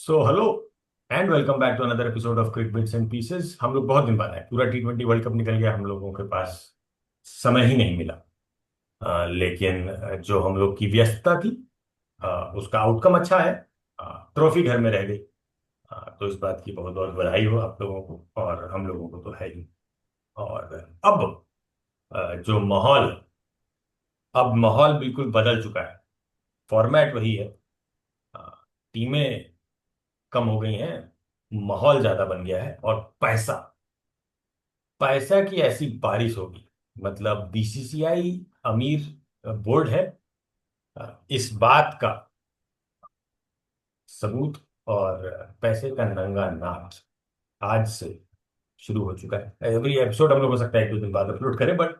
So hello and welcome back to another episode of cric bits and pieces. हम लोग बहुत दिन बाद आए, पूरा T20 वर्ल्ड कप निकल गया, हम लोगों के पास समय ही नहीं मिला। लेकिन जो हम लोग की व्यस्तता थी, उसका आउटकम अच्छा है। ट्रॉफी घर में रह गई। तो इस बात की बहुत बहुत बधाई हो आप लोगों को, और हम लोगों को तो है ही। और अब जो माहौल, अब माहौल बिल्कुल बदल चुका है। फॉर्मेट वही है। टीमें कम हो गई हैं, माहौल ज्यादा बन गया है, और पैसा पैसा की ऐसी बारिश होगी। मतलब बीसीसीआई अमीर बोर्ड है। इस बात का सबूत और पैसे का नंगा नाच आज से शुरू हो चुका है। एवरी एपिसोड हम लोग हो सकता है एक दो दिन बाद अपलोड करें, बट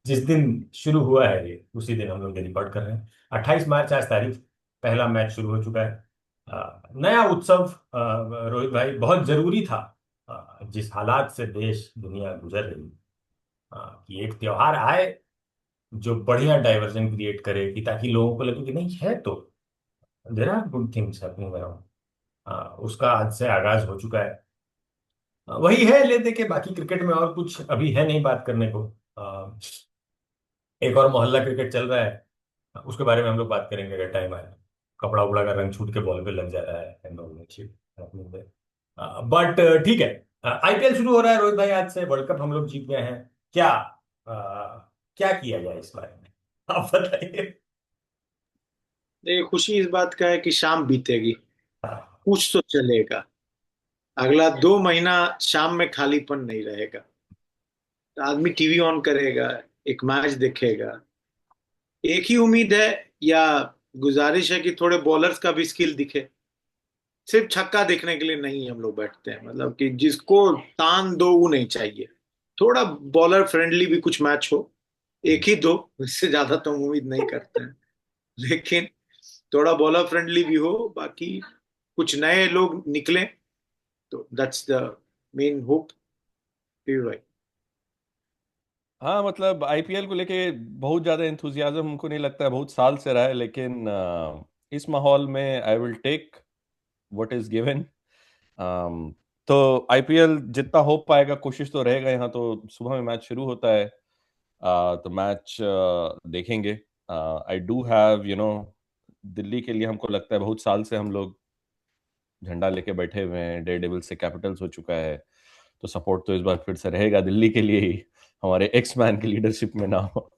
जिस दिन शुरू हुआ है ये, उसी दिन हम लोग ये रिकॉर्ड कर रहे हैं। 28 मार्च आज तारीख, पहला मैच शुरू हो चुका है। नया उत्सव, रोहित भाई, बहुत जरूरी था। जिस हालात से देश दुनिया गुजर रही, कि एक त्योहार आए जो बढ़िया डाइवर्जन क्रिएट करे, कि ताकि लोगों को लगे कि नहीं है तो there are good things happening around. उसका आज से आगाज हो चुका है। वही है ले दे के, बाकी क्रिकेट में और कुछ अभी है नहीं बात करने को। एक और मोहल्ला क्रिकेट चल रहा है, उसके बारे में हम लोग बात करेंगे अगर टाइम आए। कपड़ा उपड़ा का रंग छूट के बॉल पे लग जा रहा है and all that shit happening there। But ठीक है। आईपीएल शुरू हो रहा है रोहित भाई, आज से वर्ल्ड कप हम लोग जीत गए हैं। क्या क्या किया जाए इस बारे में, आप बताइए। देखिए, खुशी इस बात का है कि शाम बीतेगी। हाँ। कुछ तो चलेगा। अगला 2 महीना शाम में खालीपन नहीं रहेगा। आदमी टीवी ऑन करेगा, एक मैच देखेगा। एक ही उम्मीद है या गुजारिश है कि थोड़े बॉलर्स का भी स्किल दिखे। सिर्फ छक्का देखने के लिए नहीं हम लोग बैठते हैं, मतलब कि जिसको तान दो वो नहीं चाहिए। थोड़ा बॉलर फ्रेंडली भी कुछ मैच हो। एक ही दो, इससे ज्यादा तो हम उम्मीद नहीं करते हैं। लेकिन थोड़ा बॉलर फ्रेंडली भी हो, बाकी कुछ नए लोग निकले, तो दैट्स द मेन होप। भाई। हाँ, मतलब आईपीएल को लेके बहुत ज़्यादा एंथुजियाज्म हमको नहीं लगता है, बहुत साल से रहा है, लेकिन इस माहौल में I will take what is given. तो आईपीएल जितना हो पाएगा, कोशिश तो रहेगा। यहाँ तो सुबह में मैच शुरू होता है, तो मैच देखेंगे। आई डू हैव दिल्ली के लिए हमको लगता है बहुत साल से हम लोग झंडा लेके बैठे हुए हैं। डेयर डेविल से कैपिटल्स हो चुका है, तो सपोर्ट तो इस बार फिर से रहेगा दिल्ली के लिए ही, हमारे एक्स मैन की लीडरशिप में ना हो।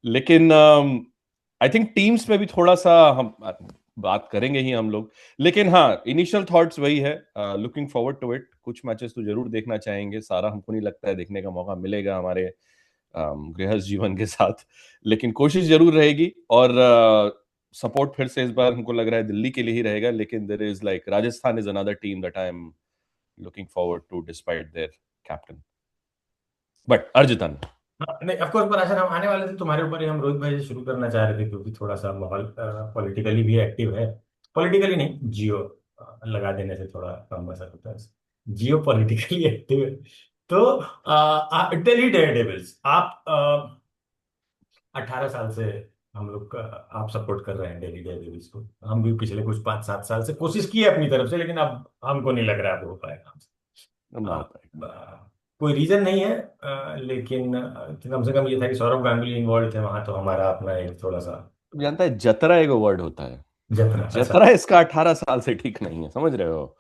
लेकिन आई थिंक टीम्स में भी थोड़ा सा हम बात करेंगे ही हम लोग। लेकिन हाँ, इनिशियल थॉट्स वही है, लुकिंग फॉरवर्ड टू इट। कुछ मैचेस तो जरूर देखना चाहेंगे, सारा हमको नहीं लगता है देखने का मौका मिलेगा हमारे गृहस्थ जीवन के साथ। लेकिन कोशिश जरूर रहेगी, और सपोर्ट फिर से इस बार हमको लग रहा है दिल्ली के लिए ही रहेगा। लेकिन there is like Rajasthan is another team that I am looking forward to despite their captain. But Arjitan. नहीं, ऑफ कोर्स, पर अच्छा, हम आने वाले थे तुम्हारे ऊपर ही, हम रोहित भाई से शुरू करना चाह रहे थे, क्योंकि थोड़ा सा माहौल पॉलिटिकली भी एक्टिव है। पॉलिटिकली नहीं, जियो लगा देने से थोड़ा कम असर होता है। जियो पॉलिटिकली एक्टिव है। तो दिल्ली डेयर डेविल्स, आप 18 साल से हम लोग आप सपोर्ट कर रहे हैं दिल्ली डेयर डेविल्स को। हम भी पिछले कुछ 5-7 साल से कोशिश की है अपनी तरफ से, लेकिन अब हमको नहीं लग रहा है अब हो पाएगा हमसे। ना आ, हो पाएगा। कोई रीजन नहीं है, लेकिन कम से कम ये था कि सौरव गांगुली इन्वॉल्व थे वहां, तो हमारा अपना एक थोड़ा सा तुम जानता है जतरा एक वर्ड होता है। जतना अच्छा। जतरा इसका 18 साल से ठीक नहीं है, समझ रहे हो?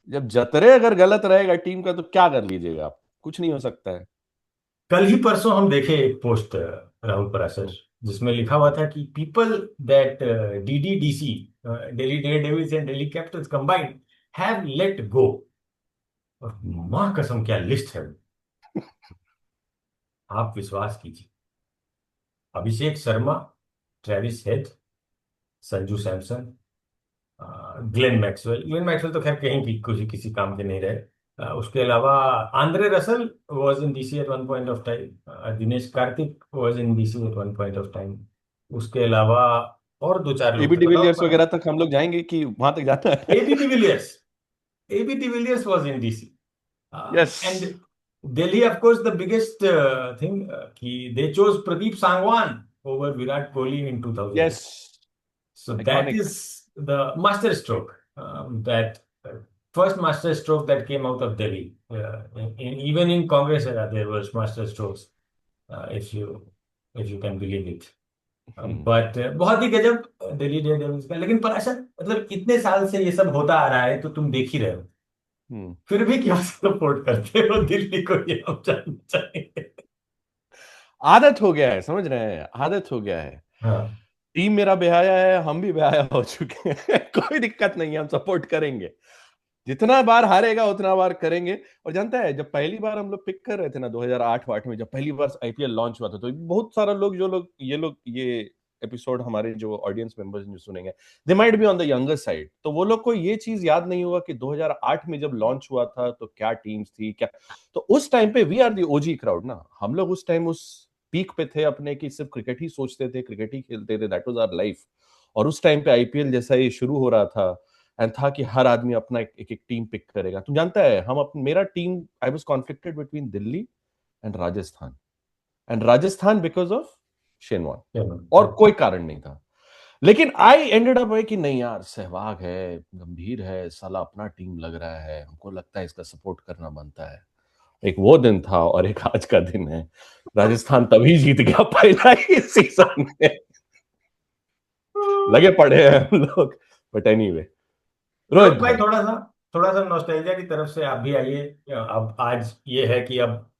जब जतरे अगर गलत रहेगा टीम का, तो क्या कर लीजिएगा आप? कुछ नहीं हो सकता है। कल ही परसों हम देखे एक पोस्ट, राहुल पराशर, जिसमें लिखा हुआ था कि people that DD DC, Delhi Daredevils and Delhi Capitals combined, have let go. और मां कसम क्या लिस्ट है वो। आप विश्वास कीजिए, Abhishek Sharma, Travis Head, Sanju Samson, Glenn Maxwell तो खैर कहीं की किसी किसी काम के नहीं रहे। उसके अलावा Andre Russell was in DC at one point of time, Dinesh Karthik was in DC at one point of time. उसके अलावा और दो चार लोग एबी थे, बताओ डिविलियर्स बताओ। वगैरह तक हम लोग जाएंगे कि वहां तक जाना है? AB de Villiers, AB de Villiers was in DC. Yes. And Delhi of course the biggest thing, कि they chose Pradeep Sangwan over Virat Kohli in 2008। Yes. So that iconic. Is the master stroke. that first master stroke that came out of Delhi. Even in Congress era, there was master strokes, if you can believe it. But बहुत ही गजब Delhi Daredevils का। लेकिन पराशा, मतलब इतने साल से ये सब होता आ रहा है तो तुम देख ही रहे हो, फिर भी क्यों सपोर्ट करते हो दिल्ली को, ये हम जानना चाहेंगे। आदत हो गया है, समझ रहे हैं, आदत हो गया है। हाँ। टीम मेरा बेहाया है, हम भी बेहाया हो चुके हैं। कोई दिक्कत नहीं है, हम सपोर्ट करेंगे, जितना बार हारेगा उतना बार करेंगे। और जानता है, जब पहली बार हम लोग पिक कर रहे थे ना 2008 में, जब पहली बार आईपीएल लॉन्च हुआ था, तो बहुत सारा लोग, जो लोग ये एपिसोड हमारे जो ऑडियंस मेंबर्स जो सुनेंगे, they might be on the younger side, तो वो लोग को ये चीज याद नहीं होगा कि 2008 में जब लॉन्च हुआ था तो क्या टीम्स थी क्या। तो उस टाइम पे we are the OG crowd ना, हम लोग उस टाइम उस पीक पे थे अपने, कि सिर्फ क्रिकेट ही सोचते थे, क्रिकेट ही खेलते थे, दैट वाज आवर लाइफ। और उस टाइम पे आईपीएल जैसा ये शुरू हो रहा था, एंड था कि हर आदमी अपना एक टीम पिक करेगा। तुम जानता है, मेरा team, I was conflicted between Delhi and Rajasthan, because of Shane Warne, और कोई कारण नहीं था। लेकिन आई एंडेड अप है कि नहीं यार, सहवाग है, गंभीर है, साला अपना टीम लग रहा है, हमको लगता है इसका सपोर्ट करना बनता है। एक वो दिन था और एक आज का दिन है। राजस्थान तभी जीत गया पहला ही सीजन में। लगे पड़े हैं हम लोग, बट एनीवे। रोहित रोहित भाई, भाई, थोड़ा सा नॉस्टैल्जिया की तरफ से आप भी आइए। अब आज ये है कि अब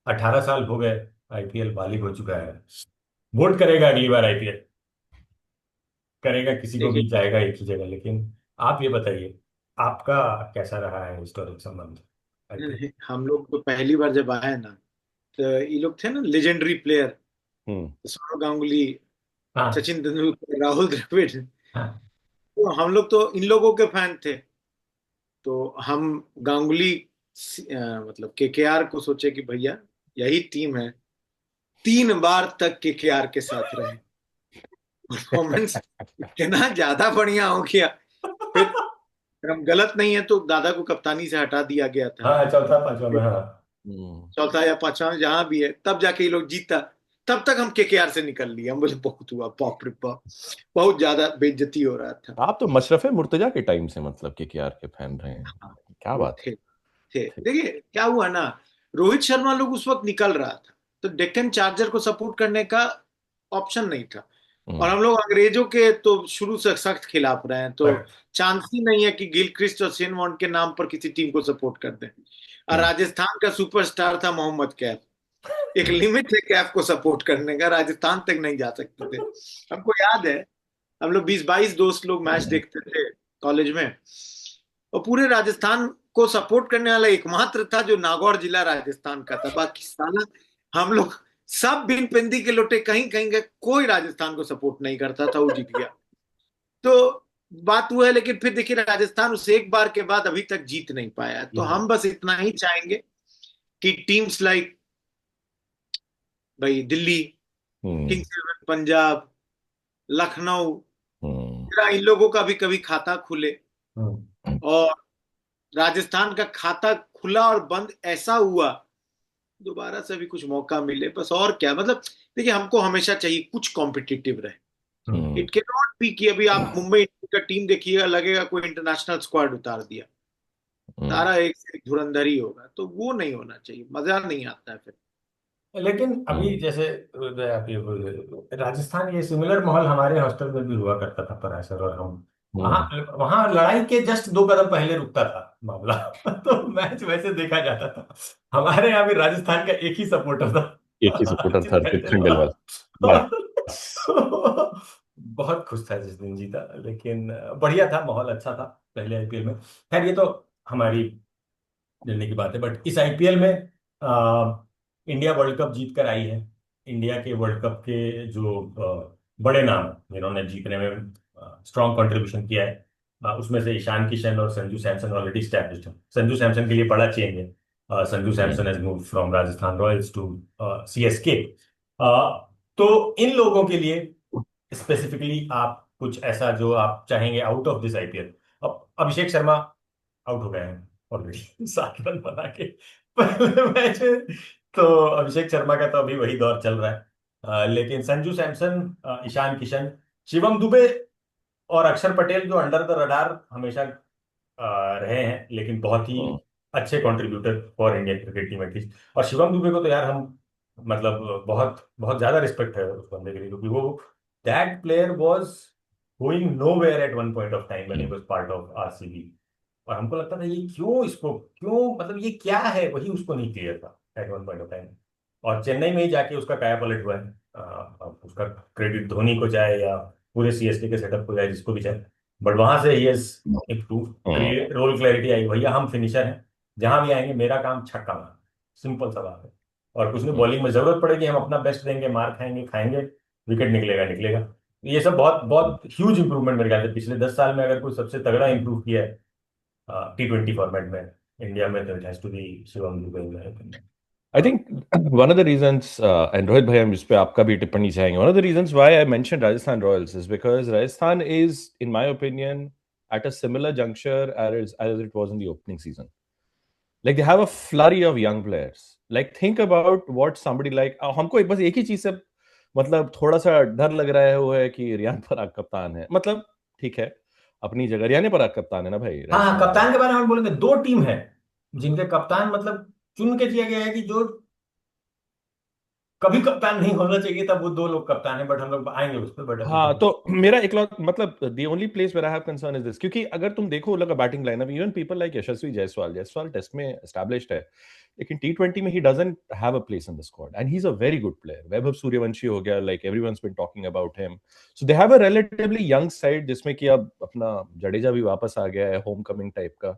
18 साल हो गए, आईपीएल बालिग हो चुका है। वोट करेगा अगली बार आईपीएल, करेगा किसी को देखिए, भी, जाएगा एक ही जगह। लेकिन आप ये बताइए, आपका कैसा रहा है हिस्टोरिक संबंध आईपीएल। हम लोग तो पहली बार जब आए ना, तो ये लोग थे ना लेजेंडरी प्लेयर, हम्म सौरव गांगुली, हाँ। सचिन तेंदुलकर, राहुल द्रविड़, हाँ। तो हम लोग तो इन लोगों के फैन थे। तो हम गांगुली मतलब केकेआर को सोचे कि भैया यही टीम है, 3 बार तक केकेआर के साथ रहे, परफॉर्मेंस इतना ज्यादा बढ़िया हो गया। फिर अगर हम गलत नहीं है तो दादा को कप्तानी से हटा दिया गया था, हाँ, चौथा पांचवा में, हाँ। हम्म चौथा या पांचवा में जहां भी है, तब जाके ये लोग जीता। तब तक हम केकेआर से निकल लिए, हम बोले बहुत हुआ, बाप रे बाप, बहुत ज्यादा बेइज्जती हो रहा था। आप तो मशरफे मुर्तजा के टाइम से मतलब केकेआर के फैन रहे हैं, हाँ, क्या वो बात थे थे देखिए क्या हुआ ना, रोहित शर्मा लोग उस वक्त निकल रहा था, तो डेक्कन चार्जर को सपोर्ट करने का ऑप्शन नहीं था। है। और हम लोग अंग्रेजों के तो शुरू से सख्त खिलाफ रहे हैं, तो बट चांस ही नहीं है कि गिलक्रिस्ट और शेन वॉर्न के नाम पर किसी टीम को सपोर्ट कर दें। और हम्म राजस्थान का सुपरस्टार था मोहम्मद कैफ, एक लिमिट है कैफ को सपोर्ट करने का, राजस्थान तक नहीं जा सकते थे। हमको याद है, हम लोग 20-22 दोस्त लोग मैच देखते थे कॉलेज में, और पूरे राजस्थान को सपोर्ट करने वाला एकमात्र था जो नागौर जिला राजस्थान का था। बाकी साला हम लोग सब बिन पिंदी के लोटे कहीं कहीं गए, कोई राजस्थान को सपोर्ट नहीं करता था, वो जीत गया। तो बात वो है, लेकिन फिर देखिए राजस्थान उस एक बार के बाद अभी तक जीत नहीं पाया। तो हम बस इतना ही चाहेंगे कि टीम्स लाइक भाई दिल्ली, हम्म किंग्स इलेवन पंजाब, लखनऊ, हम्म जरा इन लोगों का भी कभी खाता खुले, और राजस्थान का खाता खुला और बंद ऐसा हुआ, दोबारा से भी कुछ मौका मिले बस। और क्या मतलब, देखिए हमको हमेशा चाहिए कुछ कॉम्पिटिटिव रहे। Hmm it can not be कि अभी आप मुंबई इंडियंस का टीम देखिएगा, लगेगा कोई इंटरनेशनल स्क्वाड उतार दिया, हम्म सारा एक से एक धुरंधर ही होगा, तो वो नहीं होना चाहिए, मजा नहीं आता है फिर। लेकिन अभी हम्म जैसे आप ये बोल रहे हो, राजस्थान, ये सिमिलर माहौल हमारे हॉस्टल में भी हुआ करता था पराशर, और हम वहाँ हम्म वहाँ लड़ाई के जस्ट 2 कदम पहले रुकता था मामला। तो मैच वैसे देखा जाता था। हमारे यहाँ भी राजस्थान का एक ही सपोर्टर था, एक ही सपोर्टर अजित था, अर्पित खंडेलवाल, खंडेलवाल। बस। बहुत खुश था जिस दिन जीता। लेकिन बढ़िया था, माहौल अच्छा था पहले आईपीएल में। खैर, ये तो हमारी जलने की बात है। बट इस आईपीएल में इंडिया वर्ल्ड कप जीत कर आई है। इंडिया के वर्ल्ड कप के जो बड़े नाम हैं, जिन्होंने जीतने में स्ट्रॉन्ग कंट्रीब्यूशन किया है, उसमें से ईशान किशन और संजू सैमसन ऑलरेडी स्टैब्लिश्ड है। संजू सैमसन के लिए बड़ा चेंज है। Sanju Samson has move from Rajasthan Royals to CSK. तो इन लोगों के लिए स्पेसिफिकली आप कुछ ऐसा जो आप चाहेंगे आउट ऑफ दिस आईपीएल। अब अभिषेक शर्मा आउट हो गए हैं ऑलरेडी 7 रन बना के पहले मैच में। तो अभिषेक शर्मा का तो अभी वही दौर चल रहा है। लेकिन संजू सैमसन, ईशान किशन, शिवम दुबे और अक्षर पटेल जो अंडर द रडार हमेशा रहे हैं, लेकिन बहुत ही हम्म, अच्छे contributor for Indian cricket team at least. और शिवम दुबे को तो यार हम मतलब बहुत बहुत ज्यादा रिस्पेक्ट है उस बंदे के लिए, क्योंकि वो that player was going nowhere at one point of time when he hmm, was part of RCB. और हमको लगता था ये क्यों, इसको क्यों, मतलब ये क्या है, वही उसको नहीं क्लियर था at one point of time. और चेन्नई में ही जाके उसका काया पलट हुआ है। अब उसका क्रेडिट धोनी को जाए या पूरे सीएसके के सेटअप को जाए, जिसको भी जाए, बट वहां से ही इम्प्रूव, हम्म, रोल क्लैरिटी आई। भैया हम फिनिशर हैं, जहां भी आएंगे मेरा काम छक्का मारना, सिंपल सा बात है। और कुछ नहीं, हम्म। बॉलिंग में जरूरत पड़ेगी हम अपना बेस्ट देंगे, मार खाएंगे खाएंगे, विकेट निकलेगा निकलेगा। ये सब बहुत बहुत ह्यूज इंप्रूवमेंट मेरे ख्याल से पिछले 10 साल में अगर कोई सबसे तगड़ा इंप्रूव किया है T20 फॉर्मेट में इंडिया में, तो it has to be Shivam Dube in my opinion. I think one of the reasons, and Rohit bhai, हम इस पे आपका भी टिप्पणी चाहेंगे. One of the reasons why I mentioned Rajasthan Royals is because Rajasthan is, in my opinion, at a similar juncture as it was in the opening season. Like they have a flurry of young players. Like think about what somebody like हमको एक बस एक ही चीज से मतलब थोड़ा सा डर लग रहा है, वो है कि रियान पराग कप्तान है. मतलब ठीक है, अपनी जगह रियान पराग कप्तान है ना भाई हाँ हाँ, राजस्थान का. कप्तान के बारे में हम बोलेंगे, दो टीम है जिनके कप्तान मतलब चुन के दिया गया है कि जो कभी कप्तान नहीं होना चाहिए था, वो दो लोग कप्तान है। बट हम लोग आएंगे उस पर, बट अभी हाँ, तो तो मेरा इकलौत मतलब the only place where I have concern is this, क्योंकि अगर तुम देखो लगा batting lineup, even people like Yashasvi Jaiswal, Jaiswal test में एस्टैब्लिश्ड है, लेकिन टी20 में he doesn't have a place in the squad, and he is a very good player. Vaibhav Suryavanshi हो गया, like everyone's been talking about him. So they have a relatively young side, जिसमें कि अब अपना जडेजा भी वापस आ गया है, होम कमिंग टाइप का.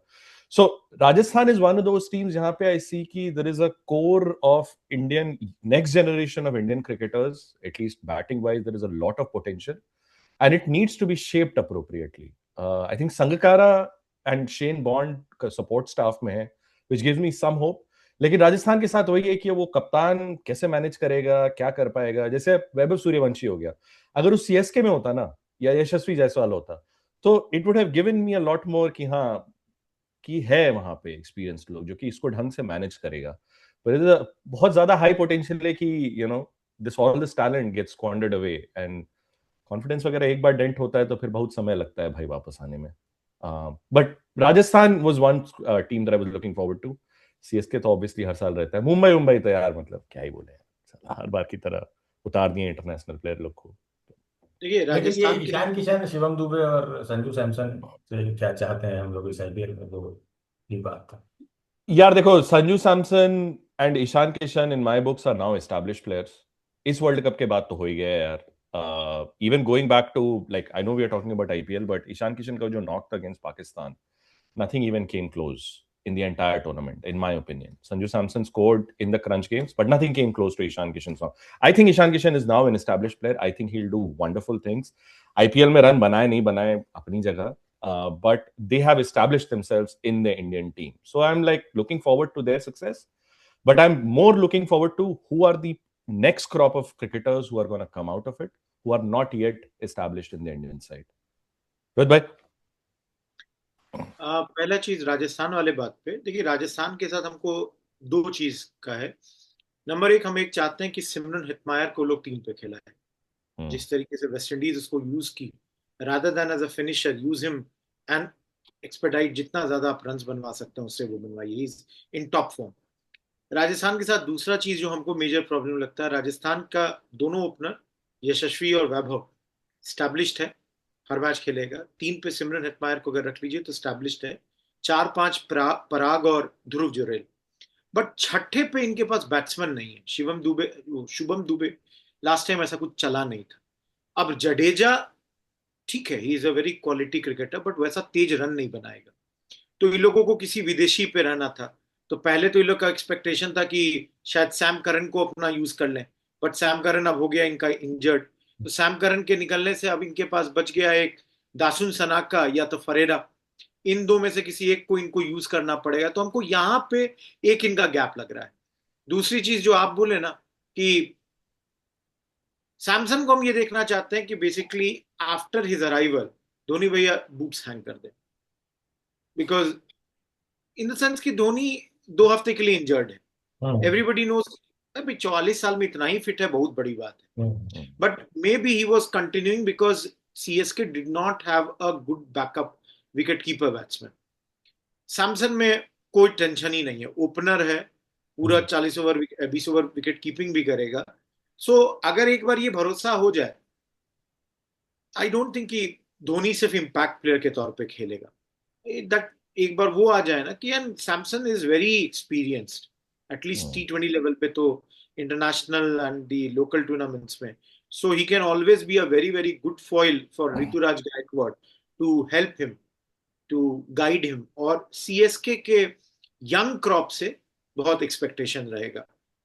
So Rajasthan is one of those teams जहां पे I see कि there is a core of Indian next generation of Indian cricketers, at least batting wise, there is a lot of potential, and it needs to be shaped appropriately. I think Sangakkara and Shane Bond का support staff में है, which gives me some hope. लेकिन राजस्थान के साथ वही है कि वो कप्तान कैसे मैनेज करेगा, क्या कर पाएगा. जैसे वैभव सूर्यवंशी हो गया, अगर उस सीएसके में होता ना, या यशस्वी जायसवाल होता, तो it would have given me a lot more कि हाँ, कि है वहां पे एक्सपीरियंस्ड लोग जो कि इसको ढंग से मैनेज करेगा. पर बहुत ज्यादा हाई पोटेंशियल है कि this all this talent gets squandered away, and confidence वगैरह एक बार डेंट होता है तो फिर बहुत समय लगता है भाई वापस आने में. But Rajasthan was one team that I was looking forward to. CSK तो ऑब्वियसली हर साल रहता है. मुंबई मुंबई तो यार मतलब क्या ही बोले, हर बार की तरह उतार दिए इंटरनेशनल प्लेयर लोग को. देखिए लेकिन ये राजस्थान के लिए ईशान किशन, शिवम दुबे और संजू सैमसन से क्या चाहते हैं हम लोग इस आईपीएल में, तो ये बात था। यार देखो, Sanju Samson and Ishan Kishan in my books are now established players. इस वर्ल्ड कप के बाद तो हो ही गया है यार. Even going back to, like I know we are talking about IPL, but Ishan Kishan का जो नॉक था against Pakistan, nothing even came close in the entire tournament, in my opinion. Sanju Samson scored in the crunch games, but nothing came close to Ishan Kishan's song. I think Ishan Kishan is now an established player. I think he'll do wonderful things. IPL में run बनाए नहीं बनाए अपनी जगह, but they have established themselves in the Indian team. So I'm like looking forward to their success, but I'm more looking forward to who are the next crop of cricketers who are going to come out of it, who are not yet established in the Indian side. Rohit bhai? पहला चीज राजस्थान वाले बात पे, देखिए राजस्थान के साथ हमको दो चीज का है. नंबर एक, हम एक चाहते हैं कि सिमरन हितमायर को लोग टीम पे खिलाए. जिस तरीके से वेस्ट इंडीज उसको यूज की, rather than as a finisher, use him and expedite, जितना ज्यादा आप रन बनवा सकते हैं उससे वो बनवाइए. Is in top form. Rajasthan के साथ दूसरा चीज जो हमको मेजर प्रॉब्लम लगता है, राजस्थान का दोनों ओपनर यशस्वी और वैभव स्टैब्लिश्ड है, हर मैच खेलेगा. तीन पे सिमरन हेटमायर को अगर रख लीजिए तो स्टैब्लिश्ड है. चार पांच पराग और ध्रुव जुरेल. बट छठे पे इनके पास बैट्समैन नहीं है. शुभम दुबे लास्ट टाइम ऐसा कुछ चला नहीं था. अब जडेजा ठीक है, ही is a very quality cricketer, but वैसा तेज रन नहीं बनाएगा. तो इन लोगों को किसी विदेशी पे रहना था. तो पहले तो इन लोग का एक्सपेक्टेशन था कि शायद सैम करन को अपना यूज कर लें, बट सैम करन अब हो गया इनका इंजर्ड. तो सैम करन के निकलने से अब इनके पास बच गया एक दासुन सनाका या तो फरेरा. इन दो में से किसी एक को इनको यूज करना पड़ेगा. तो हमको यहाँ पे एक इनका गैप लग रहा है. दूसरी चीज जो आप बोले ना कि सैमसन को हम ये देखना चाहते हैं कि basically after his arrival Dhoni भैया बूट्स हैंग कर दे. बिकॉज इन द सेंस कि धोनी 2 हफ्ते के लिए इंजर्ड है. हम्म एवरीबडी नोज अभी 44 साल में इतना ही फिट है, बहुत बड़ी बात है. Hmm but maybe he was continuing because CSK did not have a good backup wicket keeper batsman. Samson में कोई टेंशन ही नहीं है, ओपनर है, पूरा 40 ओवर 20 ओवर विकेट कीपिंग भी करेगा। सो अगर एक बार ये भरोसा हो जाए, आई डोंट थिंक कि धोनी सिर्फ इम्पैक्ट प्लेयर के तौर पे खेलेगा। दैट एक बार वो आ जाए ना कि यार Samson is very experienced, at least T20 level पे तो, international and the local tournaments में। So he can always be a very very good foil for Ruturaj Gaikwad to help him, to guide him. और सीएसके के यंग क्रॉप से बहुत expectation रहेगा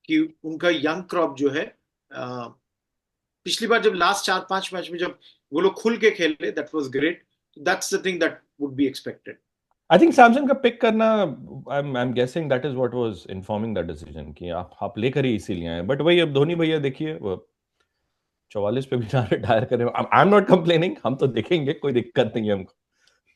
कि उनका यंग क्रॉप जो है, पिछली बार जब लास्ट 4-5 मैच में जब वो लोग खुल के खेले, that was great. That's the thing that would be expected. I think Samsung का पिक करना, I am guessing that is what was informing that decision कि आप लेकर ही इसीलिए आए। बट वही, अब धोनी भैया देखिए, वो 44 पे भी ना रिटायर करें, आई एम नॉट कंप्लेनिंग, हम तो देखेंगे, कोई दिक्कत नहीं है हमको।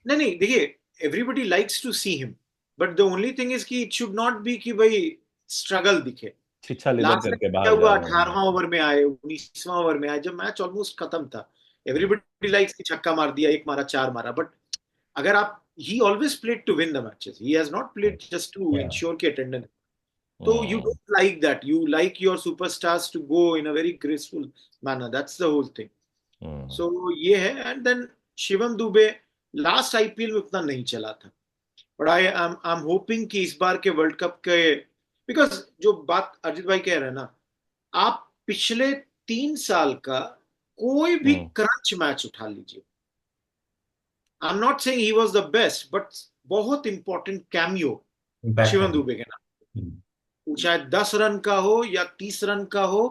नहीं नहीं, देखिए, everybody likes to see him, but the only thing is कि इट शुड नॉट बी कि भाई स्ट्रगल दिखे। छिछा लेदर लास्ट करके टाइम क्या बाहर हुआ, जा रहे 18वां ओवर में आए, 19वां ओवर में आए, जब मैच ऑलमोस्ट खत्म था, एवरीबडी लाइक्स कि छक्का मार दिया, एक मारा, चार मारा। बट अगर आप, he always played to win the matches, he has not हैं। played just to ensure कि attendance। So you hmm, don't like that, you like your superstars to go in a very graceful manner, that's the whole thing। Hmm, So ये है। And then Shivam Dube last IPL में उतना नहीं चला था, but I am hoping कि इस बार के वर्ल्ड कप के, बिकॉज जो बात अजित भाई कह रहे हैं ना, आप पिछले 3 साल का कोई भी हम्म, क्रंच मैच उठा लीजिए, आई am not saying he was the best, but बहुत इंपॉर्टेंट कैमियो इम्पैक्ट है। शिवम दुबे के नाम, वो चाहे 10 रन का हो या 30 रन का हो,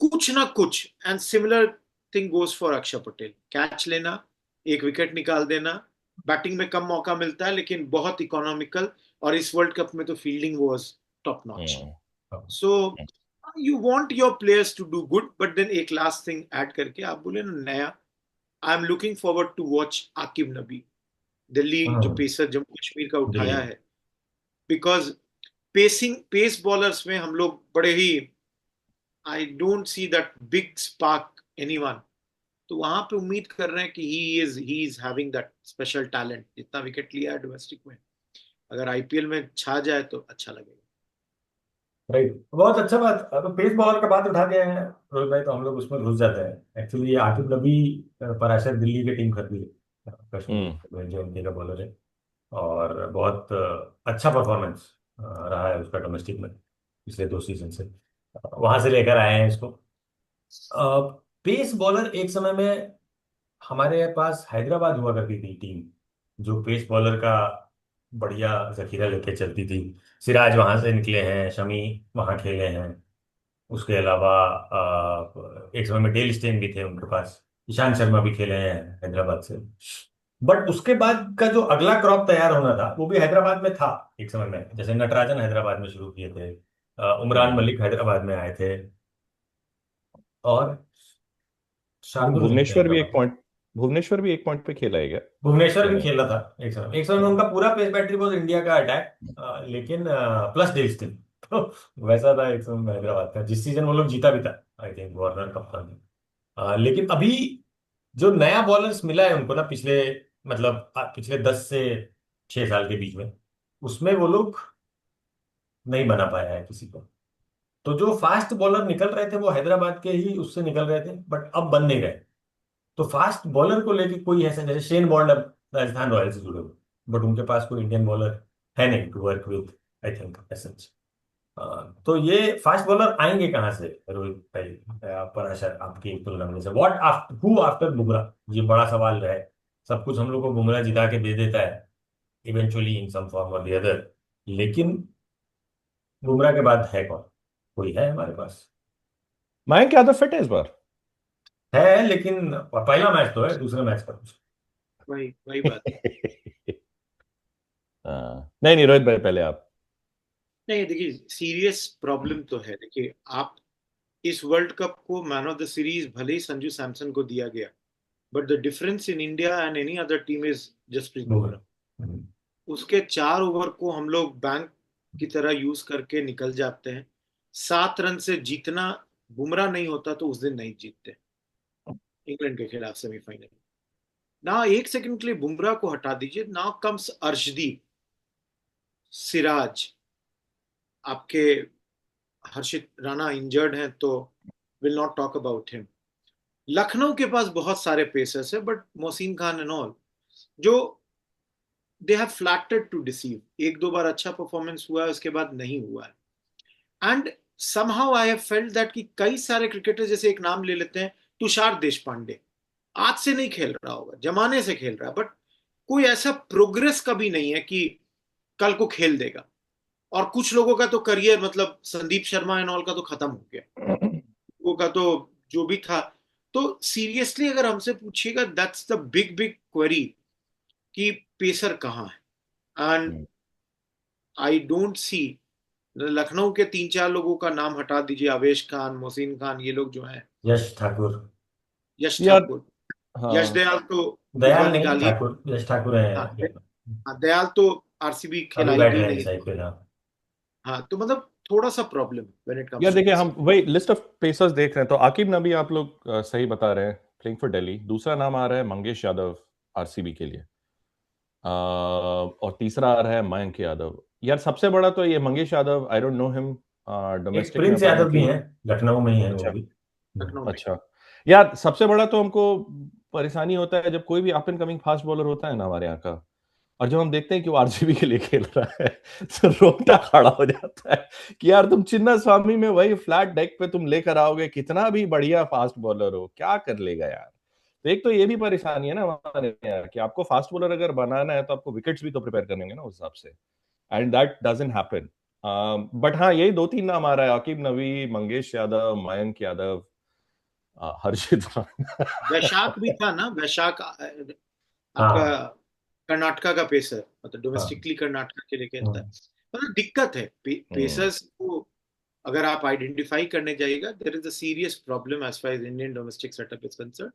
कुछ ना कुछ। And similar thing goes for अक्षर पटेल, कैच लेना, एक विकेट निकाल देना। बैटिंग में कम मौका मिलता है लेकिन बहुत इकोनॉमिकल, और इस वर्ल्ड कप में तो fielding was top notch. Hmm, so you want your players to do good, but then एक लास्ट थिंग ऐड करके आप बोले ना नया, I am looking forward to watch Aqib Nabi, Delhi जो हाँ, पेसर जम्मू कश्मीर का दिल्ली। उठाया है। बिकॉज पेस बॉलर्स में हम लोग बड़े ही, I don't see that big spark anyone. तो वहां पे उम्मीद कर रहे हैं कि he is having that special talent. जितना विकेट लिया है डोमेस्टिक में, अगर आईपीएल में छा जाए तो अच्छा लगेगा। राइट, बहुत अच्छा बात। अब पेस बॉलर का बात उठा दिया है रोहित भाई, तो हम लोग उसमें घुस जाते हैं। एक्चुअली ये आकिब नबी पराशर दिल्ली की टीम खरीदी है, हम्म, कश्मीर जो उनके का बॉलर है। और बहुत अच्छा परफॉर्मेंस रहा है उसका डोमेस्टिक में पिछले 2 सीजन से। वहां से लेकर आए हैं इसको। पेस बॉलर एक समय में हमारे पास हैदराबाद हुआ करती थी टीम, जो पेस बॉलर का बढ़िया जखीरा लेके चलती थी। सिराज वहां से निकले हैं, शमी वहां खेले हैं। उसके अलावा एक समय में डेल स्टेन भी थे उनके पास, ईशांत शर्मा भी खेले हैं हैदराबाद से। बट उसके बाद का जो अगला क्रॉप तैयार होना था वो भी हैदराबाद में था एक समय में। जैसे नटराजन हैदराबाद में शुरू किए थे, उमरान हम्म। मलिक हैदराबाद में आए थे, और शार्दुल नहीं थे भुवनेश्वर भी एक हैदराबाद। पॉइंट, भुवनेश्वर भी एक पॉइंट पे खेला है क्या? भुवनेश्वर भी या खेला था एक समय में नहीं? उनका पूरा पेस बैटरी वॉज इंडिया का अटैक, लेकिन प्लस डेल स्टेन तो वैसा था एक समय में हैदराबाद का, जिस सीजन वो लोग जीता भी था, आई थिंक वार्नर कप्तान ने। लेकिन अभी जो नया बॉलर्स मिला है उनको ना, पिछले मतलब पिछले 10 से 6 साल के बीच में, उसमें वो लोग नहीं बना पाया है किसी को। तो जो फास्ट बॉलर निकल रहे थे वो हैदराबाद के ही उससे निकल रहे थे, बट अब बन नहीं रहे। तो फास्ट बॉलर को लेके कोई ऐसा, जैसे शेन बॉर्न अब राजस्थान रॉयल्स से जुड़े हुए, बट उनके पास कोई इंडियन बॉलर है नहीं to work with, I think such. तो ये फास्ट बॉलर आएंगे कहाँ से रोहित भाई, पराशर आपकी तुलना में? जैसे what after, who after Bumrah, ये बड़ा सवाल है। सब कुछ हम लोग को बुमराह जिता के दे देता है इवेंचुअली इन सम फॉर्म और द अदर, लेकिन बुमराह के बाद है कौन? कोई है हमारे पास? मयंक यादव फिट है इस बार? है, लेकिन पहला मैच तो है, दूसरे मैच का कुछ। वही वही बात। नहीं नहीं, रोहित भाई पहले आप। नहीं, देखिए, सीरियस प्रॉब्लम तो है। देखिए, आप इस वर्ल्ड कप को मैन ऑफ द सीरीज भले ही संजू सैमसन को दिया गया, but the difference in India and any other team is Jasprit Bumrah. Bumrah. उसके 4 ओवर को हम लोग बैंक की तरह यूज करके निकल जाते हैं। 7 रन से जीतना, बुमराह नहीं होता तो उस दिन नहीं जीतते इंग्लैंड के खिलाफ सेमीफाइनल। ना 1 सेकंड के लिए बुमराह को हटा दीजिए, नाउ कम्स अर्शदीप, सिराज, आपके हर्षित राणा इंजर्ड हैं तो will not talk about him. Lucknow के पास बहुत सारे पेसर्स है, but Mohsin Khan and all, जो they have flattered to deceive. एक दो बार अच्छा परफॉर्मेंस हुआ है, उसके बाद नहीं हुआ है। And somehow I have felt that कि कई सारे क्रिकेटर, जैसे एक नाम ले लेते हैं तुषार देशपांडे, आज से नहीं खेल रहा होगा, जमाने से खेल रहा है, बट कोई ऐसा प्रोग्रेस कभी नहीं है कि कल को खेल देगा। और कुछ लोगों का तो करियर, मतलब संदीप शर्मा एंड ऑल का तो खत्म हो गया, लोगों का तो जो भी था। तो सीरियसली अगर हमसे पूछिएगा, that's the big big query कि पेसर कहाँ है। एंड आई डोंट सी, लखनऊ के 3 4 लोगों का नाम हटा दीजिए, अवेश खान, मोहसिन खान, ये लोग जो हैं, यश ठाकुर। यश यार ठाकुर, यश हाँ, दयाल तो इस बार दयाल नहीं, निकाल ही। ठाकुर, यश ठाकुर हाँ, है। हाँ, दयाल तो आरसीबी अभी बैठ खिलाएगी रहे हैं नहीं। इस आईपीएल। हाँ, तो मतलब थोड़ा सा प्रॉब्लम व्हेन इट कम्स यार टू देखिए, हम पेसर। वही लिस्ट ऑफ पेसर्स देख रहे हैं तो आकिब नबी आप लोग सही बता रहे हैं, प्लेइंग फॉर दिल्ली। दूसरा नाम आ रहा है मंगेश यादव, आरसीबी के लिए। और तीसरा आ रहा है मयंक यादव। यार सबसे बड़ा तो ये Mangesh Yadav, I don't know him एक डोमेस्टिक में प्रिंस यादव भी अपेरेंटली। हैं, लखनऊ में ही है वो अच्छा, भी। लखनऊ में। अच्छा। यार सबसे बड़ा तो हमको परेशानी होता है जब कोई भी up and coming fast bowler होता है ना हमारे यहाँ का, और जब हम देखते हैं कि वो आरसीबी के लिए खेल रहा है तो रोंगटा खड़ा हो जाता है कि यार तुम चिन्ना स्वामी में वही फ्लैट डेक पे तुम लेकर आओगे, कितना भी बढ़िया फास्ट बॉलर हो क्या कर लेगा यार। तो एक तो ये भी परेशानी है ना हमारे यहाँ कि आपको फास्ट बॉलर अगर बनाना है तो आपको विकेट्स भी तो प्रिपेयर करने होंगे ना उस हिसाब से, and that doesn't happen. But हाँ, यही दो तीन नाम आ रहा है, आकिब नबी, मंगेश यादव, मयंक यादव, हर्षित राणा। वैशाख भी था ना, वैशाख आपका हाँ कर्नाटका का पेसर, मतलब हाँ। डोमेस्टिकली कर्नाटका के लिए खेलता है। हम्म, मतलब दिक्कत है हम्म, पेसर्स को अगर आप आइडेंटिफाई करने जाइएगा, there is a serious problem as far as Indian domestic setup is concern.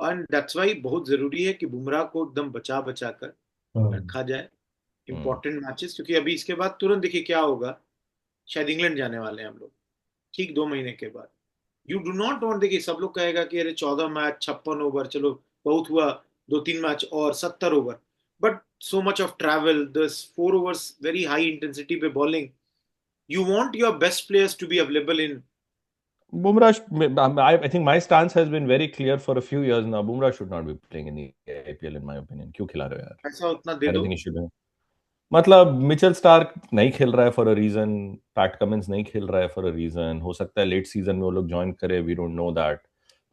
And that's why बहुत जरूरी है कि बुमराह को एकदम बचा बचा कर हम्म। रखा जाए हम्म। इंपॉर्टेंट मैचेस, क्योंकि अभी इसके बाद तुरंत देखिए क्या होगा। शायद इंग्लैंड जाने वाले हैं हम लोग, ठीक 2 महीने के बाद। यू डू नॉट वांट, देखिए सब लोग कहेगा कि अरे 14 मैच 56 ओवर, चलो बहुत हुआ, 2 3 मैच और 70 over, but so much of travel, this 4 overs very high intensity पे bowling, you want your best players to be available in. Bumrah, I think my stance has been very clear for a few years now. Bumrah should not be playing in the IPL, in my opinion. क्यों खिला रहे हो यार? ऐसा उतना दे I don't दो। think he should be. मतलब Mitchell Starc नहीं खेल रहा है for a reason, Pat Cummins नहीं खेल रहा है फॉर अ रीजन, हो सकता है लेट सीजन में वो लोग ज्वाइन करे, वी डोंट नो दैट।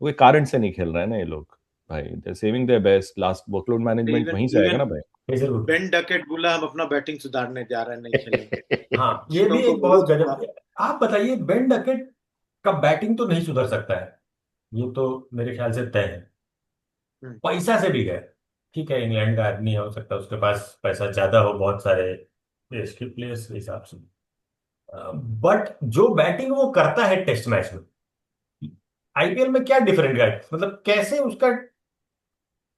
कोई कारण से नहीं खेल रहे हैं ना ये लोग भाई, they saving their best, last workload management even वहीं से आएगा इवन ना भाई। जरूर। बेन डकेट बोला हम अपना बैटिंग सुधारने जा रहे हैं, नहीं खेलेंगे। हाँ, ये तो भी उनको एक बहुत बहुत गजब। बुरा। आप बताइए, बेन डकेट का बैटिंग तो नहीं सुधर सकता है, ये तो मेरे ख्याल से तय है। हम्म, पैसा से भी गए। ठीक है, इंग्लैंड का आदमी है, हो सकता है उसके पास पैसा ज्यादा हो, बहुत सारे देश के प्लेयर्स के हिसाब से। बट जो बैटिंग वो करता है टेस्ट मैच में, आईपीएल में क्या डिफरेंट है, मतलब कैसे उसका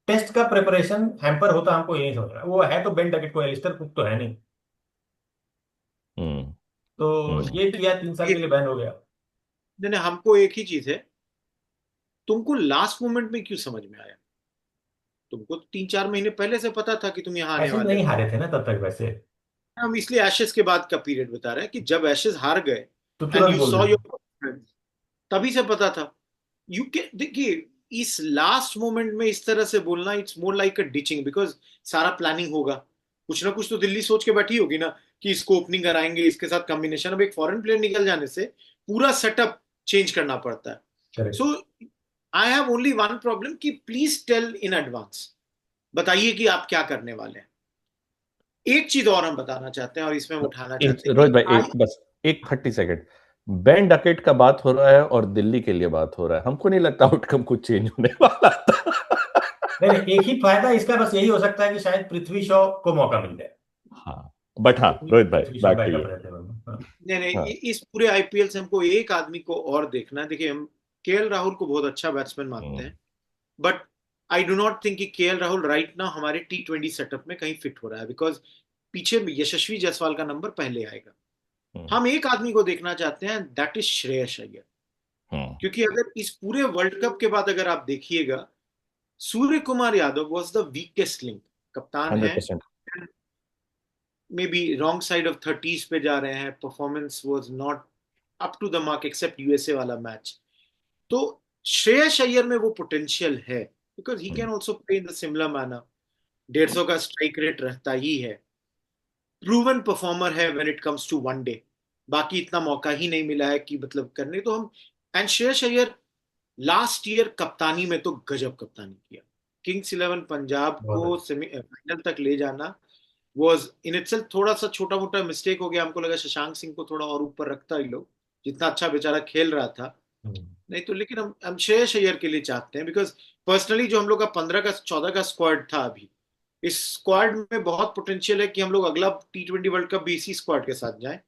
टेस्ट का प्रिपरेशन हैम्पर होता है, हमको यही समझ रहा है। वो है तो बेन डकेट, को एलिस्टर कुक तो है नहीं। हम्म। तो हम्म। ये किया, 3 साल के लिए बैन हो गया। नहीं, हमको एक ही चीज है, तुमको लास्ट मोमेंट में क्यों समझ में आया? तुमको 3 4 महीने पहले से पता था कि तुम यहाँ आने एशेज वाले नहीं हो। हारे थे ना तब तक वैसे, हम इसलिए एशेज के बाद का पीरियड बता रहे हैं कि जब एशेज हार गए तो एंड तुरंत यू बोल सॉ देते। योर, तभी से पता था। यू कैन देखिए, इस लास्ट मोमेंट में इस तरह से बोलना, it's more like a ditching, because सारा प्लानिंग होगा, कुछ ना कुछ तो दिल्ली सोच के बैठी होगी ना कि इसको ओपनिंग कराएंगे, इसके साथ कॉम्बिनेशन। अब एक फॉरेन प्लेयर निकल जाने से पूरा सेटअप चेंज करना पड़ता है। Correct. So I have only one problem कि प्लीज टेल इन एडवांस, बताइए कि आप क्या करने वाले हैं। एक चीज और हम बताना चाहते हैं और इसमें हम उठाना चाहते हैं रोहित कि भाई, आज एक बस एक 30 सेकेंड। बेन डकेट का बात हो रहा है और दिल्ली के लिए बात हो रहा है, हमको नहीं लगता आउटकम कुछ चेंज होने वाला था। नहीं नहीं, एक ही फायदा इसका बस यही हो सकता है कि शायद पृथ्वी शॉ को मौका मिल जाए। हाँ, बट हाँ रोहित भाई, Prithvi Shaw back to backup you. रहते हैं वरना। हाँ। नहीं नहीं, हाँ। इस पूरे आईपीएल से हमको एक आदमी को और देखना है। देखिए, हम केएल राहुल को बहुत अच्छा बैट्समैन मानते हम्म। हैं, but I do not think कि केएल राहुल राइट नाउ हमारे T20 सेटअप में कहीं फिट हो रहा है, बिकॉज पीछे यशस्वी जायसवाल का नंबर पहले आएगा। हम्म। हम एक आदमी को देखना चाहते हैं, दैट इज श्रेयस अय्यर। हम्म। क्योंकि अगर इस पूरे वर्ल्ड कप के बाद अगर आप देखिएगा, Surya Kumar Yadav was the weakest link. कप्तान है, 100%। Maybe wrong side of thirties पे जा रहे हैं, performance was not up to the mark except USA वाला मैच। तो श्रेयस अय्यर में वो पोटेंशियल है, because he can also play in the similar manner. 150 का स्ट्राइक रेट रहता ही है, प्रूवन परफॉर्मर है when it comes to one day. बाकी इतना मौका ही नहीं मिला है कि मतलब करने तो हम। And Shreyas Iyer last year कप्तानी में तो गजब कप्तानी किया। किंग्स इलेवन पंजाब बहुत को अच्छा। सेमीफाइनल तक ले जाना वाज इन इटसेल्फ थोड़ा सा छोटा मोटा मिस्टेक हो गया। हमको लगा शशांक सिंह को थोड़ा और ऊपर रखता ही लोग, जितना अच्छा बेचारा खेल रहा था। हम्म। नहीं तो लेकिन हम श्रेयस अय्यर के लिए चाहते हैं, बिकॉज पर्सनली जो हम लोग का 15 का 14 का स्क्वाड था अभी, इस स्क्वाड में बहुत पोटेंशियल है कि हम लोग अगला T20 वर्ल्ड कप भी इसी स्क्वाड के साथ जाएं,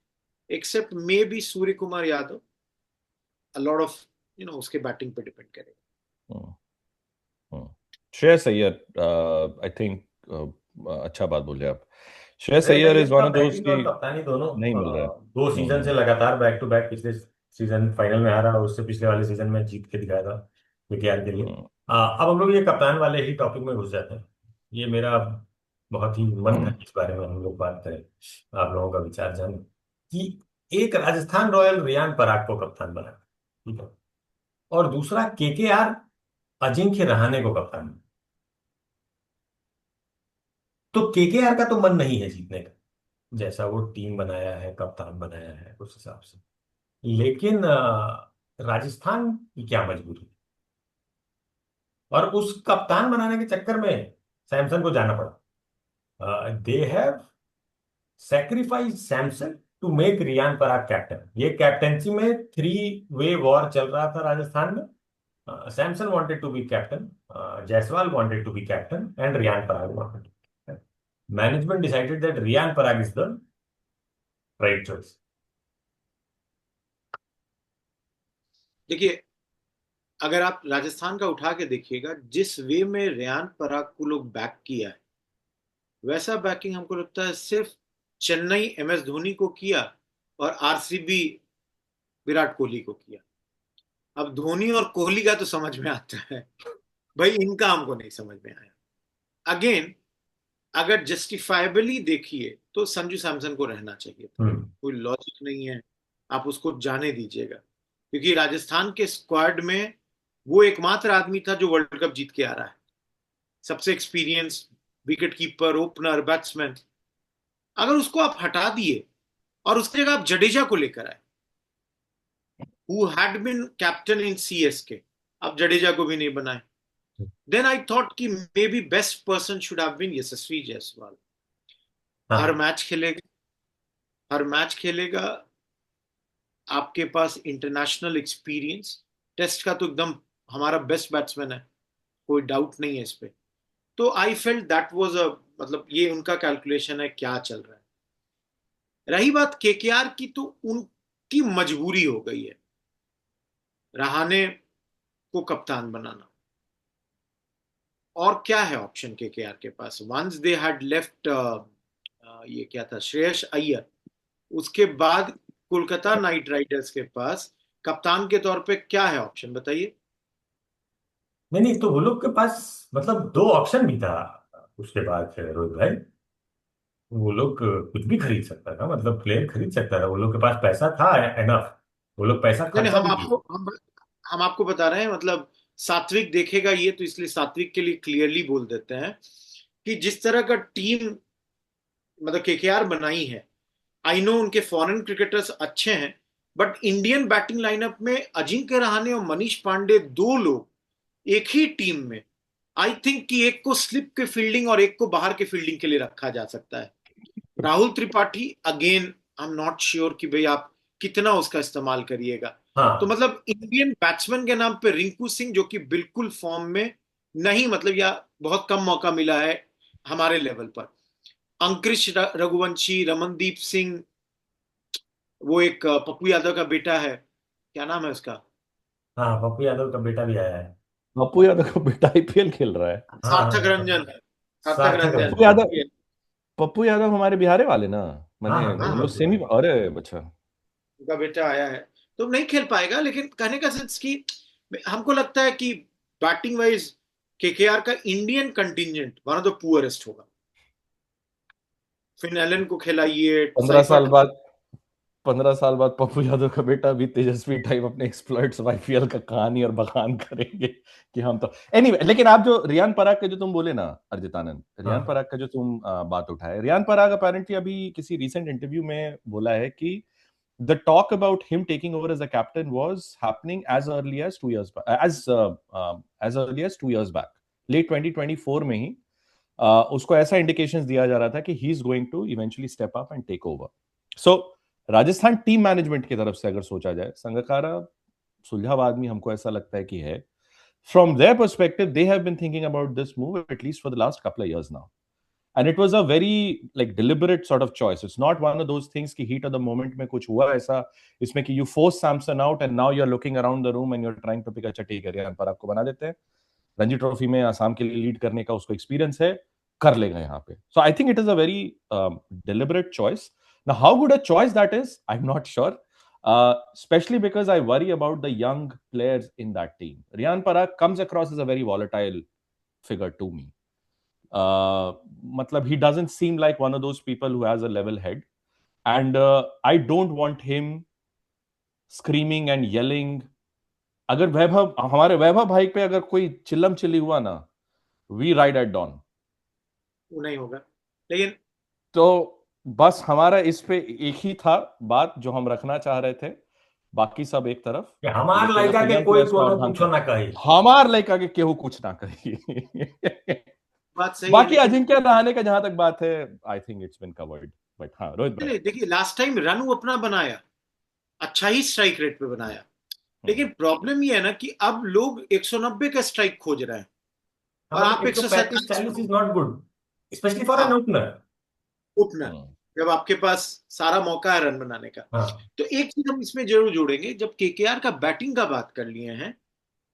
except maybe Surya Kumar Yadav. A lot of उसके बैटिंग पे डिपेंड करेगा। Hmm, hmm. Shreyas Iyer, I think, अच्छा बात बोले आप। श्रेयस श्रेयस अय्यर अय्यर इज का वन ऑफ दोज बैटिंग की और कप्तानी दोनों नहीं मिल रहा है। 2 सीजन से हम्म। लगातार बैक टू बैक, पिछले सीजन फाइनल में हारा, उससे पिछले वाले सीजन में जीत के दिखाया था केकेआर के लिए। हम्म। अब हम लोग ये कप्तान वाले ही टॉपिक में घुस जाते हैं। ये मेरा बहुत ही मन था हम्म। कि इस बारे में हम लोग बात करें, आप लोगों का विचार जानें कि एक राजस्थान रॉयल रियान पराग को कप्तान बना, ठीक है, और दूसरा केकेआर अजिंक्य रहाणे को कप्तान बना। तो केकेआर का तो मन नहीं है जीतने का, जैसा वो टीम बनाया है, कप्तान बनाया है उस हिसाब से। लेकिन राजस्थान की क्या मजबूरी, और उस कप्तान बनाने के चक्कर में सैमसन को जाना पड़ा। They have sacrifice Samson to make Riyan Parag captain. ये कैप्टेंसी में 3 वे वॉर चल रहा था राजस्थान में। Samson wanted to be captain, Jaiswal wanted to be captain, and Riyan Parag wanted. Management decided that Riyan Parag is the right choice. देखिए, अगर आप राजस्थान का उठा के देखिएगा, जिस वे में रेयान पराग को लोग बैक किया है, वैसा बैकिंग हमको लगता है सिर्फ चेन्नई MS धोनी को किया और RCB विराट कोहली को किया। अब धोनी और कोहली का तो समझ में आता है भाई, इनका हमको नहीं समझ में आया। अगेन, अगर जस्टिफाइबली देखिए तो संजू सैमसन को रहना चाहिए था, हम्म। कोई लॉजिक नहीं है, आप उसको जाने दीजिएगा। क्योंकि राजस्थान के स्क्वाड में वो एकमात्र आदमी था जो वर्ल्ड कप जीत के आ रहा है, सबसे experience wicket keeper, opener, batsman. अगर उसको आप हटा दिए और उसकी जगह आप जडेजा को लेकर आए, who had been captain in CSK, आप जडेजा को भी नहीं बनाए, देन आई थॉट कि maybe best person should have been Yashasvi Jaiswal. हर हाँ। मैच खेलेगा, हर मैच खेलेगा, आपके पास इंटरनेशनल एक्सपीरियंस, टेस्ट का तो एकदम हमारा बेस्ट बैट्समैन है, कोई डाउट नहीं है इस पे। तो I felt that was a, मतलब ये उनका कैलकुलेशन है क्या चल रहा है। रही बात KKR की, तो उनकी मजबूरी हो गई है रहाणे को कप्तान बनाना। और क्या है ऑप्शन KKR के पास? वंस दे हैड लेफ्ट, ये क्या था, श्रेयस अय्यर। उसके बाद कोलकाता नाइट राइडर्स के पास कप्तान के तौर पे क्या है ऑप्शन, बताइए। नहीं नहीं, तो वो लोग के पास मतलब 2 ऑप्शन भी था उसके बाद, रोहित भाई। वो लोग कुछ भी खरीद सकता था, मतलब प्लेयर खरीद सकता था, वो लोग के पास पैसा था एनफ। वो लोग पैसा नहीं नहीं, खर्चा भी किए। हम आपको बता रहे हैं, मतलब सात्विक देखेगा ये तो, इसलिए सात्विक के लिए क्लियरली बोल देते हैं कि जिस तरह का टीम मतलब KKR बनाई है, आई नो उनके फॉरेन क्रिकेटर्स अच्छे हैं, बट इंडियन बैटिंग लाइनअप में अजिंक्य रहाणे और मनीष पांडे, 2 लोग एक ही टीम में, आई थिंक कि एक को स्लिप के फील्डिंग और एक को बाहर के फील्डिंग के लिए रखा जा सकता है। Rahul Tripathi, again I am not sure कि भाई आप कितना उसका इस्तेमाल करिएगा। तो हाँ। मतलब इंडियन बैट्समैन के नाम पे रिंकू सिंह, जो कि बिल्कुल फॉर्म में नहीं, मतलब या बहुत कम मौका मिला है हमारे लेवल पर। अंकुरिश रघुवंशी, रमनदीप सिंह, वो एक पप्पू यादव का बेटा है, क्या नाम है उसका? हाँ, पप्पू यादव का बेटा भी आया है। पप्पू यादव का बेटा IPL खेल रहा है। हाँ सार्थक हाँ, रंजन है, सार्थक सार्थक रंजन। पप्पू रंजन। यादव, पप्पू यादव हमारे बिहारे वाले ना। हाँ मैंने हाँ, हाँ वो लोग बिल्कुल सेमी, बिल्कुल। अरे अच्छा। उनका बेटा आया है। तो नहीं खेल पाएगा, लेकिन कहने का सेंस कि हमको लगता है कि बैटिंग वाइज केकेआर का Indian contingent one of the poorest होगा। फिन एलन को खिलाइए, 15 साल साइफर। बाद 15 साल बाद पप्पू यादव का बेटा भी तेजस्वी टाइप अपने एक्सप्लॉइट्स आईपीएल का कहानी और बखान करेंगे कि हम तो एनीवे लेकिन आप जो रियान पराग के जो तुम बोले ना अर्जित आनंद, रियान हाँ पराग का जो तुम बात उठाए, रियान पराग अपेरेंटली अभी किसी रीसेंट इंटरव्यू में बोला है कि the talk about him taking over as a captain was happening as early as 2 years back, as early as 2 years back, late 2024 में ही उसको ऐसा इंडिकेशंस दिया जा रहा था कि he is going to eventually step up and take over. So Rajasthan team management की तरफ से अगर सोचा जाए, संगकारा सुलझाव आदमी हमको ऐसा लगता है कि है। From their perspective they have been thinking about this move at least for the last couple of years now, and it was a very like deliberate sort of choice. It's not one of those things ki heat of the moment mein kuch hua aisa isme ki you force Samson out and now you're looking around the room and you're trying to pick a chatti kar yahan par aapko bana dete hain, Ranji trophy में आसाम के लिए lead करने का उसको experience है, कर लेगा यहाँ पे। So I think it is a very deliberate choice. Now how good a choice that is I am not sure, especially because I worry about the young players in that team. Riyan Parag comes across as a very volatile figure to me. Matlab, he doesn't seem like one of those people who has a level head, and I don't want him screaming and yelling. अगर वैभव, हमारे वैभव भाई पे अगर कोई चिल्लम chilli हुआ ना, we ride at dawn, वो नहीं होगा। लेकिन तो बस हमारा इस पे एक ही था बात जो हम रखना चाह रहे थे, बाकी सब एक तरफ। कि हमार लेकिन लड़का अपने के यंग कोई प्लेयर्स को कोनो सावधान कुछो करें, ना कही। हमार लड़का के केहू कुछ ना करेगी। बात सही है, बाकी लेकिन अजिंक्य रहाणे का जहां तक बात है, I think it's been covered. But हाँ रोहित भाई। देखिए लास्ट टाइम रन वो अपना बनाया, अच्छा ही स्ट्राइक रेट पे बनाया। लेकिन प्रॉब्लम ये है ना कि अब लोग 190 का स्ट्राइक खोज रहे हैं हाँ और मतलब आप 135 147 40 is not good, specially for an हाँ ओपनर। ओपनर, जब आपके पास सारा मौका है रन बनाने का। हाँ तो एक चीज हम इसमें जरूर जोड़ेंगे, जब केकेआर का बैटिंग का बात कर लिए हैं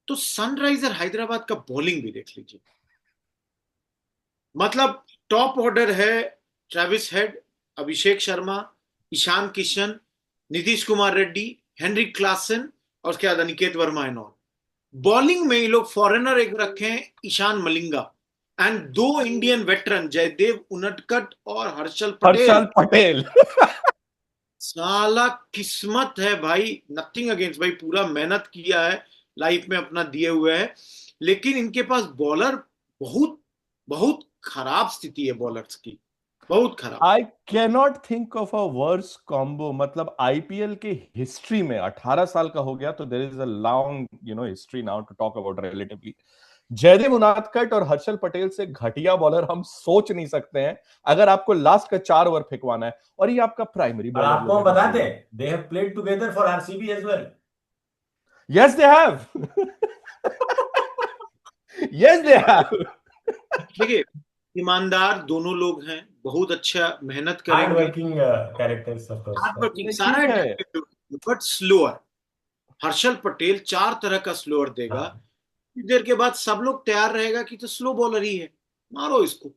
तो सनराइजर हैदराबाद का बॉलिंग भी देख लीजिए। मतलब टॉप ऑर्डर है, Travis head, Abhishek Sharma, Ishan Kishan, Nitish Kumar Reddy, Henry Klaasen और उसके बाद Aniket Verma and all. Bowling में ये लोग फॉरेनर एक रखे हैं, ईशान मलिंगा, एंड दो इंडियन वेटरन जयदेव उनडकट और हर्षल हर्षल पटेल। पटेल। साला किस्मत है भाई, नथिंग अगेंस्ट भाई, पूरा मेहनत किया है, लाइफ में अपना दिए हुए है। लेकिन इनके पास बॉलर बहुत बहुत खराब स्थिति है बॉलर्स की, बहुत खराब। I cannot think of a worse combo. मतलब आईपीएल के हिस्ट्री में 18 साल का हो गया तो there is a long history now to talk about relatively. Jaydev Unadkat और हर्षल पटेल से घटिया बॉलर हम सोच नहीं सकते हैं अगर आपको लास्ट का 4 ओवर फेंकवाना है, और ये आपका प्राइमरी और बॉलर आपको लोग हम हैं मैं बताते बोल रहा हूं। हैं, they have played together for RCB as well. Yes they have. Yes they have. देखिए ईमानदार दोनों लोग हैं, बहुत अच्छा मेहनत हार्ड करेंगे, working characters of course. Hard working, नहीं सारा ठीक है। But slower. हर्षल पटेल 4 तरह का स्लोअर देगा, हाँ कुछ देर के बाद सब लोग तैयार रहेगा कि तो स्लो बॉलर ही है, मारो इसको।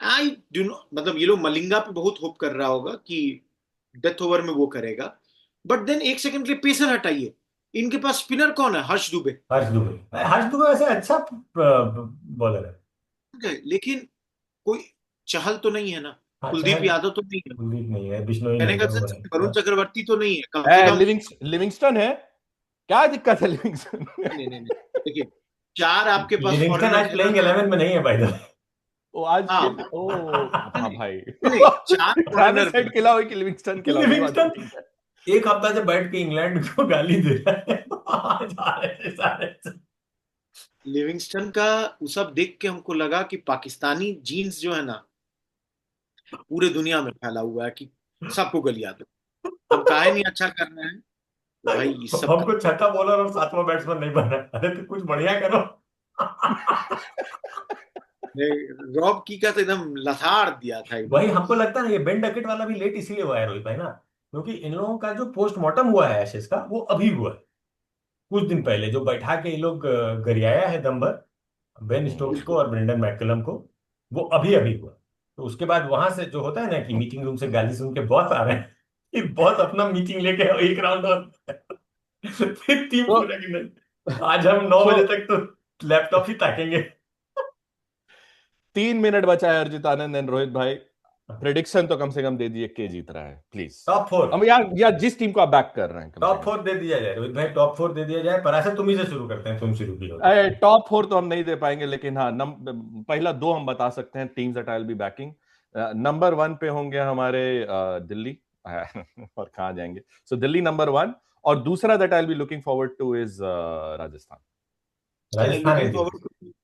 आई डू नो, मतलब ये लोग मलिंगा पे बहुत होप कर रहा होगा कि डेथ ओवर में वो करेगा, बट देन एक सेकंड के लिए पेसर हटाइए, इनके पास स्पिनर कौन है? हर्ष दुबे। हर्ष दुबे वैसे अच्छा बॉलर है। ठीक है, लेकिन कोई चहल तो नहीं है ना, हाँ कुलदीप चहल, यादव तो नहीं है, कुलदीप नहीं है, बिश्नोई नहीं कहने का है, वो सेंस है। वरुण हाँ। चक्रवर्ती तो नहीं है, कम से कम। लिविंगस्टन है, क्या दिक्कत है लिविंगस्टन में? नहीं नहीं नहीं, देखिए 4 आपके पास लिविंगस्टन फॉरेनर आज है ना। प्लेइंग 11 में नहीं है भाई। ओ आज हाँ खेल, ओ हाँ नहीं भाई। नहीं नहीं, 4 फॉरेनर ट्रेविस हेड खिला हुई कि लिविंगस्टन खिला हुई, ये बात तो लिविंगस्टन ठीक है। एक हफ्ता से बैठ के इंग्लैंड को गाली दे रहा है। आज आ रहे थे सारे। लिविंगस्टन का वो सब देख के हमको लगा कि पाकिस्तानी जीन्स जो है ना पूरे दुनिया में फैला हुआ है कि सबको गलिया दो। अब काहे नहीं अच्छा करना है तो भाई इस सब का। हमको छठा बॉलर और सातवां बैट्समैन नहीं बनना है। अरे तो कुछ बढ़िया करो। रॉब की का तो एकदम लथाड़ दिया था एकदम। वही हमको लगता है ना, ये बेन डकेट वाला भी लेट इसीलिए हुआ है रोहित भाई ना, क्योंकि इन लोगों का जो पोस्टमार्टम हुआ है एशेज का वो अभी हुआ है। कुछ दिन पहले जो बैठा के ये लोग गरियाया है दम भर बेन स्टोक्स को बिल्कुल। और ब्रेंडन मैककलम को, वो अभी अभी हुआ। तो उसके बाद वहां से जो होता है ना कि मीटिंग रूम से गाली सुन के बॉस आ रहे हैं कि बॉस अपना मीटिंग लेके आओ, एक राउंड और। फिर टीम तो पूरा कि नहीं, आज हम 9 बजे सो तक तो लैपटॉप ही ताकेंगे। 3 मिनट बचा है अर्जित आनंद एंड रोहित भाई, प्रेडिक्शन तो कम से कम दे दिए के जीत रहा है प्लीज। Top four. अब या जिस टीम को आप बैक कर रहे हैं कम से टॉप कम। फोर दे दिया जाए रोहित भाई, टॉप फोर दे दिया जाए। पराशर तुम ही से शुरू करते हैं, तुम शुरू की हो। टॉप फोर तो हम नहीं दे पाएंगे, लेकिन हाँ पहला दो हम बता सकते हैं teams that I will B banking. Number 1 पे होंगे हमारे दिल्ली और कहाँ जाएंगे, सो दिल्ली नंबर 1। और दूसरा that I will be looking forward to is Rajasthan. Rajasthan है looking Delhi. Forward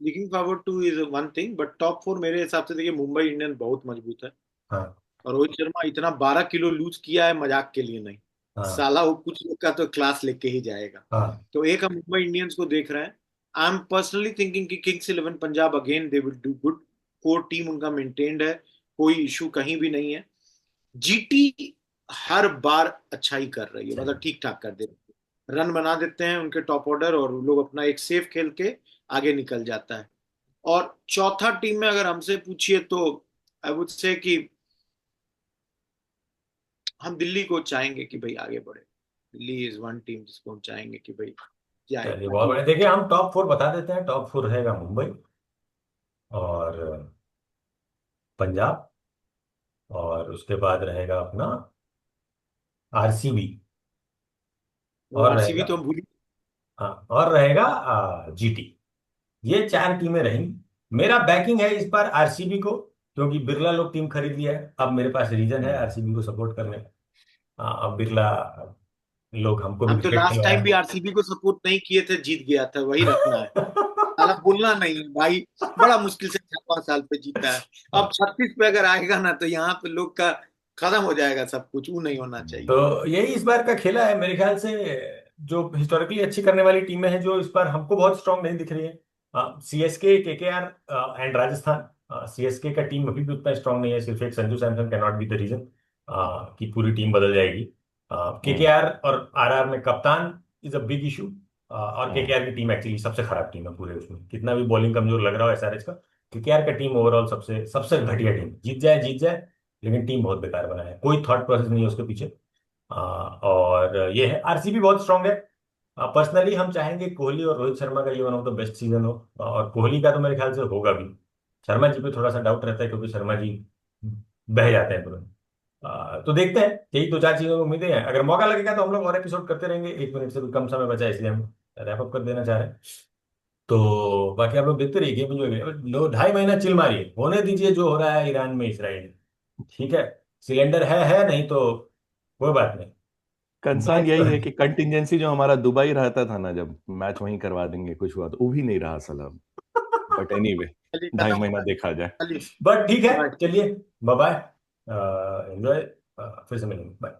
looking forward to is one thing, but top four मेरे हिसाब से देखिए मुंबई इंडियंस बहुत मजबूत है। हाँ और रोहित शर्मा इतना 12 किलो लूज किया है, मजाक के लिए नहीं। हाँ साला वो कुछ लोग का तो क्लास लेके ही जाएगा। हाँ। तो एक हम मुंबई इंडियंस को देख रहे हैं। आई एम पर्सनली थिंकिंग कि Kings eleven Punjab again they will do good. Core team उनका मेंटेन्ड है, कोई इशू कहीं भी नहीं है। जीटी हर बार अच्छा ही कर रही है, मतलब ठीक ठाक कर दे रही है। रन बना देते हैं उनके टॉप ऑर्डर और लोग अपना एक सेफ खेल के आगे निकल जाता है। और चौथा टीम में अगर हमसे पूछिए तो आई वुड से कि हम दिल्ली को चाहेंगे कि भाई आगे बढ़े। दिल्ली इज वन टीम जिसको हम चाहेंगे कि भाई जाए, चलिए बहुत ताकि बढ़िया। देखिए हम टॉप फोर बता देते हैं। टॉप फोर रहेगा मुंबई और पंजाब, और उसके बाद रहेगा अपना आरसीबी, वो और आरसीबी रहेगा, तो हम भूल। हाँ और रहेगा जीटी। ये चार टीमें रहेंगी। मेरा बैकिंग है इस बार आरसीबी को, क्योंकि बिरला लोग टीम खरीद लिया है। अब मेरे पास रीजन है आरसीबी को सपोर्ट करने का। अब बिरला लोग हमको भी हम तो क्रिकेट लास्ट टाइम भी खिलवाया। आरसीबी को सपोर्ट नहीं किए थे, जीत गया था, वही रखना है। साला बोलना नहीं है भाई। बड़ा मुश्किल से 4-5 साल पे जीता है। अब 36 पे अगर आएगा ना तो यहाँ पे लोग का खत्म हो जाएगा सब कुछ। वो नहीं होना चाहिए। तो यही इस बार का खेला है मेरे ख्याल से। जो हिस्टोरिकली अच्छी करने वाली टीमें हैं जो इस बार हमको बहुत स्ट्रांग नहीं दिख रही है, CSK, KKR and Rajasthan. CSK का टीम अभी भी उतना स्ट्रांग नहीं है। सिर्फ एक Sanju Samson can not be the reason कि पूरी टीम बदल जाएगी। केकेआर और आरआर में कप्तान इज अ बिग इशू। और केकेआर की टीम एक्चुअली सबसे खराब टीम है पूरे उसमें, कितना भी बॉलिंग कमजोर लग रहा हो एसआरएच का। केकेआर का टीम ओवरऑल सबसे सबसे घटिया टीम, जीत जाए जीत जाए, लेकिन टीम बहुत बेकार बना है, कोई थॉट प्रोसेस नहीं है उसके पीछे। और ये है आरसीबी बहुत स्ट्रांग है। पर्सनली हम चाहेंगे कोहली और रोहित शर्मा का ये one of the best season हो, और कोहली का तो मेरे ख्याल से होगा भी। शर्मा जी पे थोड़ा सा डाउट रहता है, क्योंकि शर्मा जी बह जाते हैं तुरंत। तो देखते हैं, यही दो चार चीजों की उम्मीदें हैं। अगर मौका लगेगा तो हम लोग और एपिसोड करते रहेंगे। 1 मिनट से भी कम समय बचा है, इसलिए हम रैप अप कर देना चाह रहे हैं। तो बाकी आप लोग देखते रहिए, गेम एंजॉय लो। 2.5 महीना चिल मारिए, होने दीजिए जो हो रहा है ईरान में इसराइल में। ठीक है, सिलेंडर है नहीं तो कोई बात नहीं। कंसर्न बात यही तो है कि कंटिंजेंसी जो हमारा दुबई रहता था ना, जब मैच वहीं करवा देंगे कुछ हुआ तो, वो भी नहीं रहा साला। बट एनीवे, चलिए ढाई खत्म महीना होता है। देखा जाए। चलिए बट ठीक है, bye। चलिए बाय बाय, एंजॉय। फिर से मिलेंगे, बाय।